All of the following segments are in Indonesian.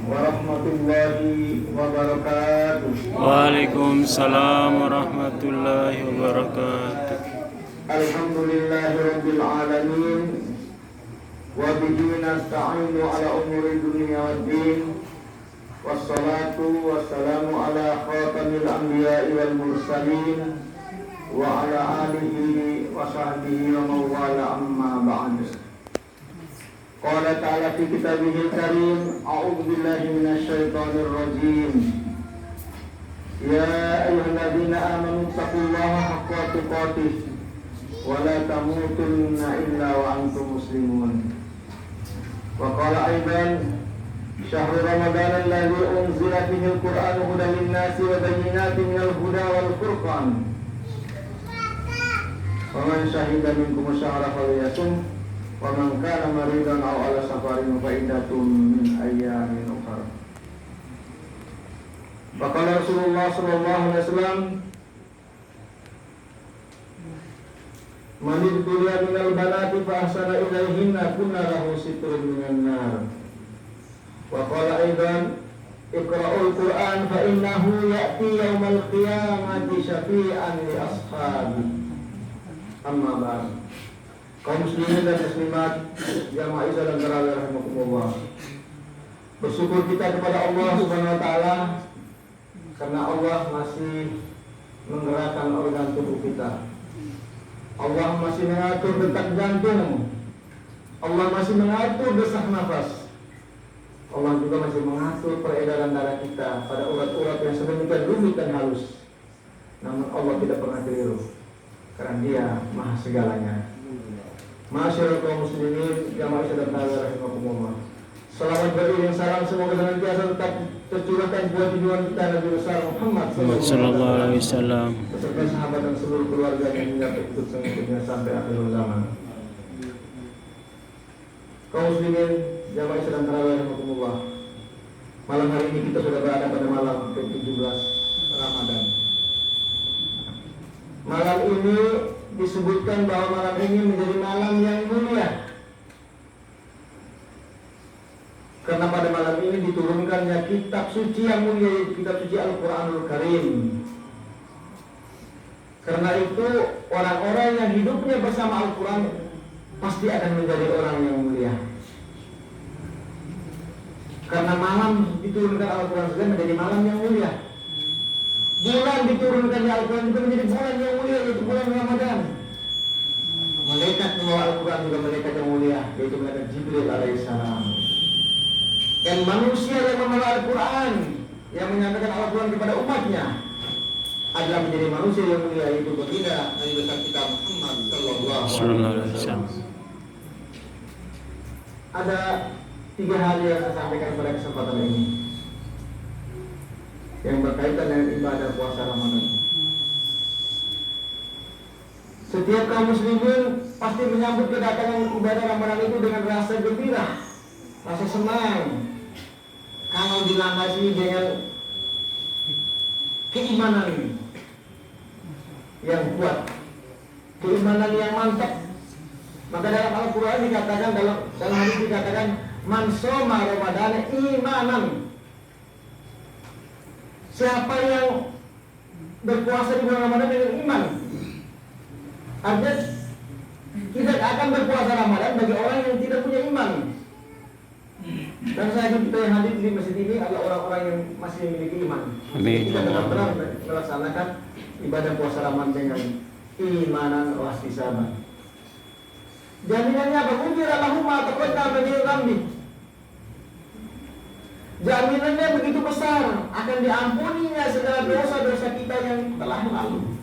warahmatullahi wabarakatuh. Waalaikumsalam warahmatullahi wabarakatuh. Alhamdulillahirabbil alamin wa bihi nasta'inu ala umuri dunya waddin. Wassalatu wassalamu ala khatamil anbiya'i wal mursalin wa ala alihi wa sahbihi wa mawala amma ba'd. Qala ta'ala fi kitabihil karim, a'udzu billahi minasy syaithanir rajim. Ya ayyuhalladzina amanu taqullaha haqqa tuqatih wa la tamutunna illa wa antum muslimun. Wa qala aidan syahrul ramadhan alladzi unzila fihi al-Qur'anu hudan lin-nasi wa bayyinatin minal huda wal furqan. Wa man syahida minkum asyhara falyasum wa man kana maridan aw ala safarin fa iddatun min ayyamin ukhra. Faqala Rasulullah sallallahu alaihi wasallam, man ibtuliya minal banati fa ahsana ilayhinna kunna lahu sitrun minan nar. Wa qala aidan iqra'ul Qur'an fa innahu ya'ti yaumal qiyamati syafi'an li ashabi. Amma ba'd. Kaum muslimin dan muslimat, jamaah Islam dan tarawih rahimakumullah. Bersyukur kita kepada Allah Subhanahu wa taala karena Allah masih menggerakkan organ tubuh kita. Allah masih mengatur detak jantung. Allah masih mengatur desak nafas. Allah juga masih mengatur peredaran darah kita pada urat-urat yang sedemikian rumit dan halus. Namun Allah tidak pernah keliru karena Dia Maha segalanya. Masyaallah kaum muslimin, jamaah Islam dan tarawih rahimakumullah. Salawat beriring salam semoga senantiasa tetap tercurahkan buat junjungan kita Nabi besar Muhammad sallallahu alaihi wasallam beserta sahabat dan seluruh keluarga yang hingga ikut selanjutnya sampai akhir zaman. Kaum muslimin, jamaah Islam dan tarawih rahimakumullah. Malam hari ini kita sudah berada pada malam ke-17 Ramadan. Malam ini disebutkan bahwa malam ini menjadi malam yang mulia karena pada malam ini diturunkannya kitab suci yang mulia, yaitu kitab suci Al-Quranul Karim. Karena itu orang-orang yang hidupnya bersama Al-Quran pasti akan menjadi orang yang mulia. Karena malam diturunkan Al-Quran juga menjadi malam yang mulia. Bulan diturunkannya Al-Quran juga menjadi bulan yang mulia, yaitu bulan Ramadan. Malaikat membawa Al-Quran juga malaikat yang mulia, yaitu malaikat Jibril alaihissalam. Dan manusia yang membawa Al-Quran, yang menyampaikan Al-Quran kepada umatnya, adalah menjadi manusia yang mulia, yaitu baginda Nabi besar kita Muhammad sallallahu alaihi wasallam. Ada 3 hal yang saya sampaikan pada kesempatan ini yang berkaitan dengan ibadah puasa Ramadan. Setiap kaum muslimin pasti menyambut kedatangan ibadah Ramadan itu dengan rasa gembira, rasa senang. Kalau dilandasi dengan keimanan yang kuat, keimanan yang mantap. Maka dalam Al-Quran dikatakan, dalam hadis dikatakan, man shoma Ramadana imanan. Siapa yang berpuasa di bulan Ramadan dengan iman, artinya tidak akan berpuasa Ramadan bagi orang yang tidak punya iman. Dan saya yakin kita yang hadir di masjid ini adalah orang-orang yang masih memiliki iman. Amin. Kita benar-benar melaksanakan ibadah puasa Ramadan dengan imanan wahtisaban. Jaminannya apa? Ujira lahum ma taqaddama min dhanbi. Jaminannya begitu besar, akan diampuninya segala dosa-dosa kita yang telah lalu.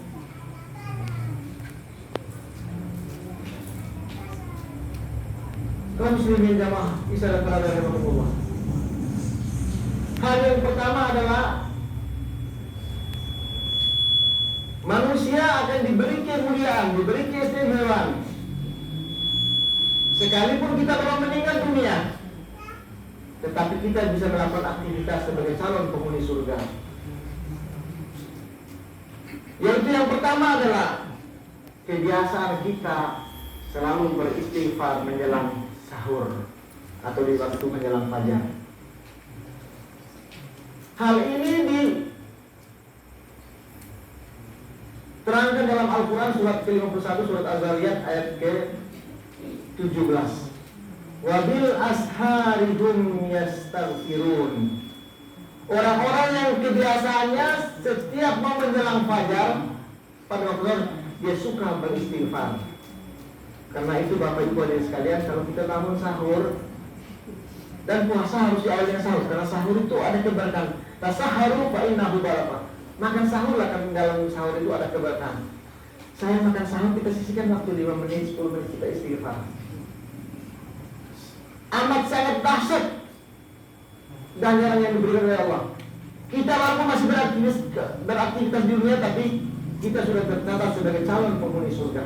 Kaum muslimin jamaah Islam dan tarawih rahimakumullah. Hal yang pertama adalah manusia akan diberi kemuliaan, diberi keistimewaan. Sekalipun kita belum meninggal dunia, tetapi kita bisa melakukan aktivitas sebagai calon penghuni surga. Yaitu yang pertama adalah kebiasaan kita selalu beristighfar menjelang sahur atau di waktu menjelang fajar. Hal ini diterangkan dalam Al-Quran surat ke-51 surat Az-Zariyat ayat ke-17. Wabil asharihum yastaghfirun. Orang-orang yang kebiasaannya setiap mau menjelang fajar pada waktu dia suka beristighfar. Karena itu Bapak Ibu hadirin sekalian, kalau kita bangun sahur dan puasa harus diawali dengan sahur, karena sahur itu ada keberkahan. Tasaharu fa innahu barakah. Makan sahurlah, karena dalam sahur itu ada keberkahan. Saya makan sahur, kita sisihkan waktu 5 menit, 10 menit kita istighfar. Amat sangat dahsyat ganjaran yang diberikan oleh Allah. Kita walaupun masih beraktivitas di dunia, tapi kita sudah tercatat sebagai calon penghuni surga.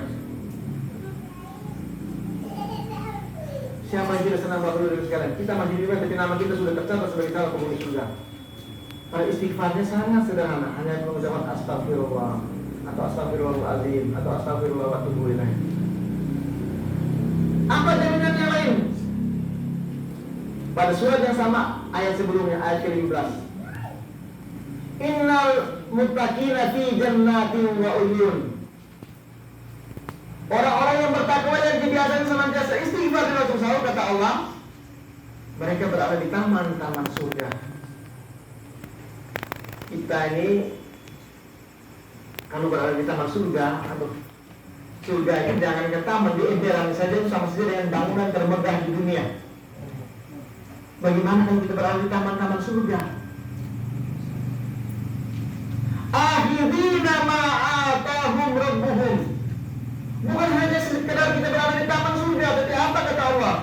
Siapa yang tidak senang Bapak Ibu sekalian? Kita masih di dunia, tapi nama kita sudah tercatat sebagai calon penghuni surga. Pada istighfarnya sangat sederhana, hanya mengucapkan astagfirullah atau astagfirullahaladzim atau astagfirullah wa atubu ilaih. Apa jaminan yang lain? Pada surat yang sama, ayat sebelumnya, ayat ke-15. Innal muttaqina fi jannatin wa uyun. Orang-orang yang bertakwa dan kebiasaan senantiasa istighfar di waktu sahur, kata Allah, mereka berada di taman-taman surga. Kita ini kalau berada di taman surga, atau surga ini jangan ke taman, di emperan saja itu sama saja dengan bangunan termegah di dunia. Bagaimana kalau kita berada di taman-taman surga? Akhirina ma'atahum rabbuhum. Bukan hanya sekedar kita berada di taman surga, tapi apa kata Allah?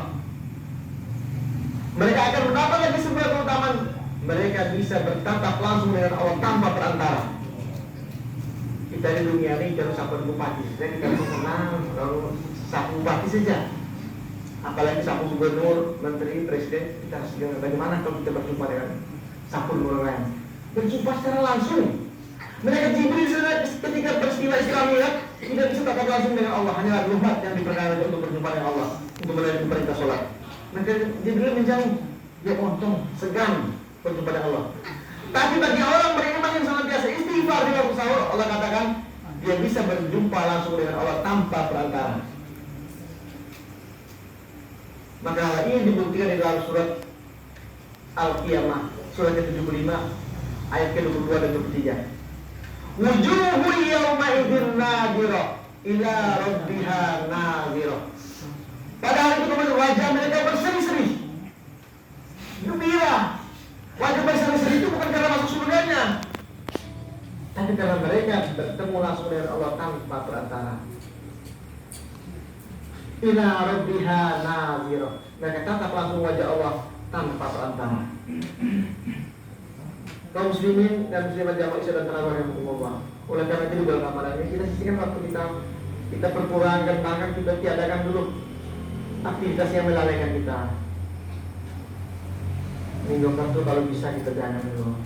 Mereka akan mendapat lagi sebuah keutamaan. Mereka bisa bertatap langsung dengan Allah tanpa perantara. Kita di dunia ini kalau sapu bupati saja kita senang, kalau sapu bupati saja. Apalagi sapu gubernur, menteri, presiden, kita harus dengar bagaimana kalau kita berjumpa dengan sapu orang lain. Berjumpa secara langsung. Mereka Jibril ketika peristiwa Isra Mi'raj tidak bisa tatap langsung dengan Allah, hanya umat yang diperkenankan untuk berjumpa dengan Allah, untuk melayani perintah sholat. Maka Jibril menjauh, dia untung, segan berjumpa dengan Allah. Tapi bagi orang beriman yang sangat biasa istighfar di waktu sahur, Allah katakan dia bisa berjumpa langsung dengan Allah tanpa perantara. Maka hal ini dibuktikan di dalam surat Al-Qiyamah, surat ke-75, ayat ke-22 dan 23. Wujuhu yawma idzin nadhirah ila rabbiha nadhirah. Pada hari itu kemudian wajah mereka berseri-seri, gembira. Wajah berseri-seri itu bukan karena masuk surganya, tapi karena mereka bertemu langsung dengan Allah tanpa perantara. Ila rabbiha nadhirah. Mereka tatap langsung wajah Allah tanpa perantara. Kaum muslimin dan muslimat jamaah Isya dan tarawih yang berkumpulan. Oleh karena itu di bulan Ramadan ini kita sisihkan waktu kita berkurangkan, bahkan kita tiadakan dulu aktivitas yang melalaikan kita. Minggu itu kalau bisa kita jangan dulu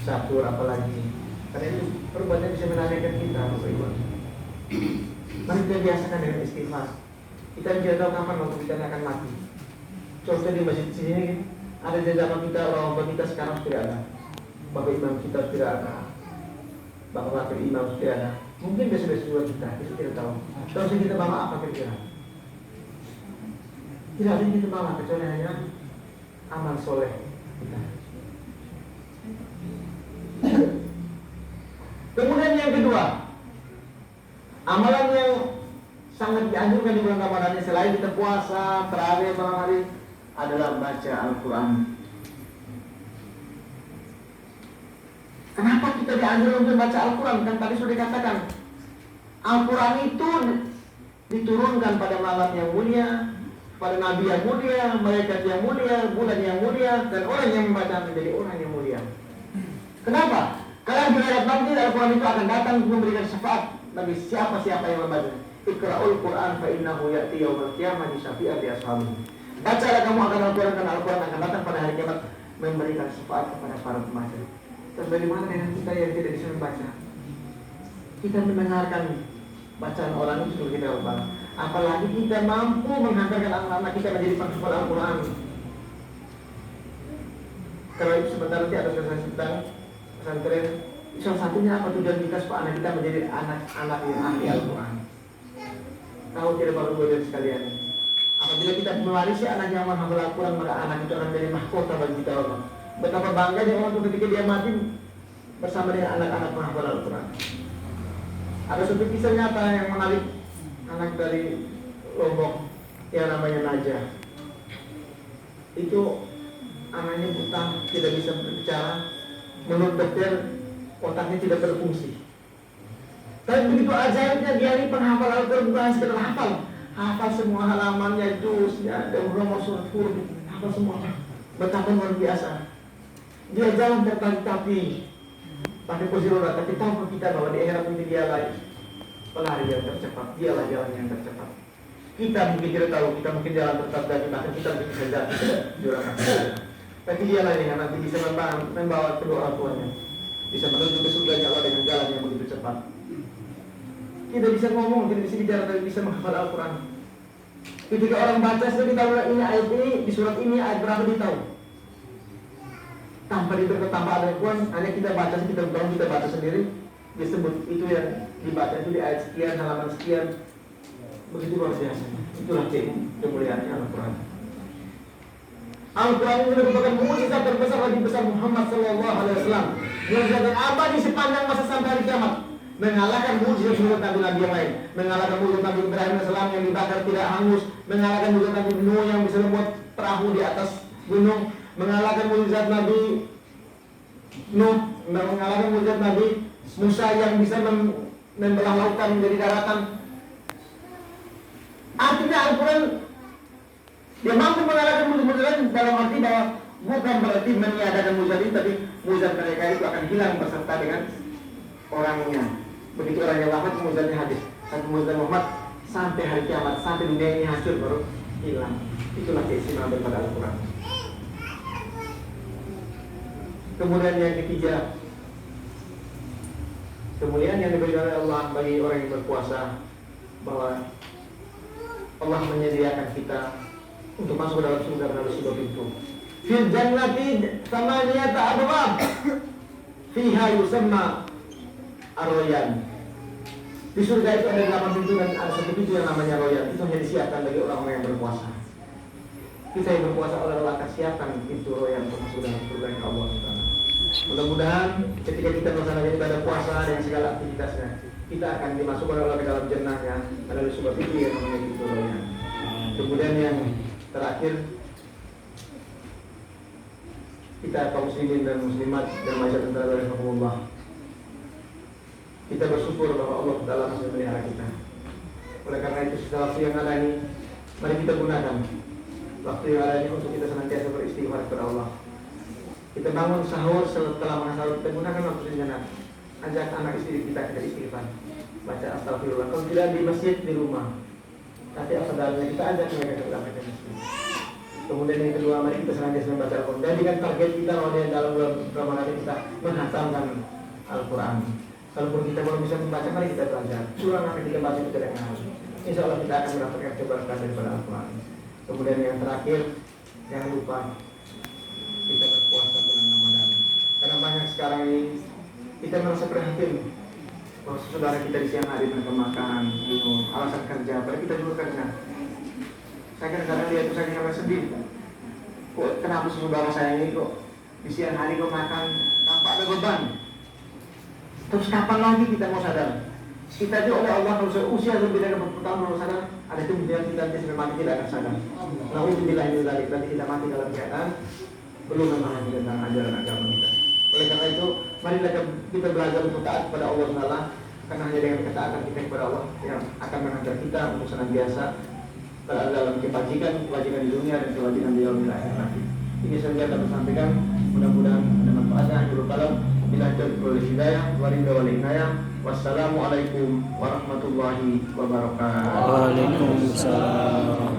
Sabtu apalagi, karena itu perbuatan bisa melalaikan kita, Bapak Ibu. Mari kita biasakan dengan istighfar. Kita tidak tahu kapan waktu kita akan mati. Contoh di masjid sini ada jajaran kita, orang kita sekarang tidak ada. Bapak imam kita tidak ada, bapak wakil imam tidak ada. Mungkin besok-besok juga kita tidak tahu. Terus yang kita bawa apa kira-kira? Tidak ada yang kita bawa kecuali hanya amal soleh kita. Kemudian yang kedua, amalan yang sangat dianjurkan di bulan Ramadan ini selain kita puasa, tarawih malam hari adalah baca Al-Quran. Kenapa kita dianjurkan untuk baca Al-Quran? Kan tadi sudah dikatakan Al-Quran itu diturunkan pada malam yang mulia, pada nabi yang mulia, malaikat yang mulia, bulan yang mulia, dan orang yang membaca menjadi orang yang mulia. Kenapa? Karena di akhirat nanti Al-Quran itu akan datang untuk memberikan syafaat bagi siapa-siapa yang membaca. Iqra'ul Quran fa innahu ya'ti yaumal qiyamati syafi'an li ashabihi. Bacalah kamu akan Al-Quran, karena Al-Quran akan datang pada hari kiamat memberikan syafaat kepada para pembaca. Terus bagaimana dengan kita yang tidak bisa membaca? Kita mendengarkan bacaan orang itu kita lupa. Apalagi kita mampu menghantarkan anak-anak kita menjadi penghafal Al-Quran. Kalau itu sebentar nanti ada selesai tentang pesantren. Salah satunya apa tujuan kita supaya anak kita menjadi anak-anak yang ahli Al-Quran. Tahu tidak Bapak Ibu dan sekalian? Apabila kita mewarisi anak yang menghafal Al-Quran, maka anak itu akan menjadi mahkota bagi kita Allah. Betapa bangganya orang itu ketika dia mati bersama dengan anak-anak menghafal Al-Quran. Ada satu kisah nyata yang menarik, anak dari Lombok yang namanya Najah. Itu anaknya buta, tidak bisa berbicara. Menurut dokter, otaknya tidak berfungsi. Tapi begitu ajaibnya dia ini penghafal Al-Quran, bukan sekedar hafal semua halamannya, juznya, dan nomor surat huruf, hafal semua. Betapa luar biasa. Dia jalan tertati-tati pakai kursi roda, tapi tahu kita bahwa di akhirat ini dialah pelari yang tercepat, dialah jalan yang tercepat. Kita mungkin tidak tahu, kita mungkin jalan tertati, bahkan kita mungkin bisa jatuh jurang. Tapi dialah yang nanti bisa membawa kedua orang tuanya, bisa menuju ke surga Allah dengan jalan yang begitu cepat. Tidak bisa ngomong, tidak bisa bicara, tapi bisa menghafal Al-Quran. Ketika orang baca, sudah ditahu ini ayat ini, di surat ini ayat berapa ditahu. Tanpa tanpa ada Al-Quran, hanya kita baca, kita baca sendiri. Disebut itu yang dibaca itu di ayat sekian, halaman sekian. Begitu luar biasa. Itulah kemuliaannya Al-Quran. Al-Quran ini merupakan mukjizat terbesar bagi besar Muhammad SAW. Mukjizat yang abadi sepanjang masa sampai hari kiamat. Mengalahkan mukjizat Nabi yang lain, mengalahkan mukjizat Nabi Ibrahim AS yang dibakar tidak hangus, mengalahkan mukjizat Nabi Nuh yang bisa membuat perahu di atas gunung, mengalahkan mukjizat Nabi Nuh, mengalahkan mukjizat Nabi Musa yang bisa membelah lautan menjadi daratan. Artinya Al-Quran dia mampu mengalahkan mukjizat dalam arti bahwa bukan berarti meniadakan mukjizat ini, tapi mukjizat mereka itu akan hilang beserta dengan orangnya. Begitu orangnya wafat, mukjizatnya habis. Satu mukjizat Muhammad sampai hari kiamat, sampai dunia ini hancur baru hilang. Itulah keistimewaan daripada Al-Quran. Kemudian yang ketiga, kemuliaan yang diberikan oleh Allah bagi orang yang berpuasa, bahwa Allah menyediakan kita untuk masuk ke dalam surga melalui sebuah pintu. Fil jannati thamaniyata abwab fiha yusamma ar-royan. Di surga itu ada 8 pintu dan ada satu pintu yang namanya royan. Itu hanya disiapkan bagi orang-orang yang berpuasa. Kita yang berpuasa oleh Allah akan siapkan pintu royan untuk masuk dalam surga yang Allah SWT. Mudah-mudahan ketika kita melaksanakan ibadah puasa dan segala aktivitasnya, kita akan dimasukkan oleh ke dalam jannahnya melalui sebuah pintu yang namanya pintu royan. Kemudian yang terakhir, kita kaum muslimin dan muslimat dan masyarakat Allah, kita bersyukur bahwa Allah Ta'ala masih melihara kita. Oleh karena itu setelah waktu yang ada ini, mari kita gunakan waktu yang ada ini untuk kita senantiasa beristighfar kepada Allah. Kita bangun sahur, setelah sahur kita gunakan waktu sejenak, ajak anak istri kita istighfar, baca astagfirullah. Kalau tidak di masjid, di rumah, tapi afdalnya kita ajak mereka ke dalam masjid. Kemudian yang kedua, mari kita senantiasa membaca Al-Quran. Jadikan target kita bahwa dalam bulan Ramadan kita menghatamkan Al-Quran. Kalaupun kita belum bisa membaca, mari kita belajar. Surah nanti kita baca kita dengan insya Allah kita akan mendapatkan keberkahan daripada Al-Quran. Kemudian yang terakhir, jangan lupa kita berpuasa bulan Ramadan. Karena banyak sekarang ini kita merasa prihatin bahwa saudara kita di siang hari mereka makan, minum, alasan kerja, padahal kita juga kerja. Saya kadang-kadang lihat itu saya merasa sedih. Kok kenapa saudara saya ini kok di siang hari kok makan tanpa ada beban? Terus kapan lagi kita mau sadar? Kita itu oleh Allah kalau usia lebih dari 40 tahun baru sadar. Ada kemungkinan kita nanti sampai mati tidak akan sadar. Nauzubillah min dzalik, nanti kita mati dalam keadaan belum memahami tentang ajaran agama kita. Oleh karena itu, marilah kita belajar untuk taat kepada Allah Taala, karena hanya dengan ketaatan kita kepada Allah yang akan mengajar kita untuk senantiasa dalam kebajikan di dunia dan kebajikan di yaumil akhir nanti. Ini saja kami sampaikan. Mudah-mudahan ada manfaatnya. Akhirul kalam. Bila terus hidayah, waridha wal hidayah. Wassalamualaikum warahmatullahi wabarakatuh. Waalaikumsalam.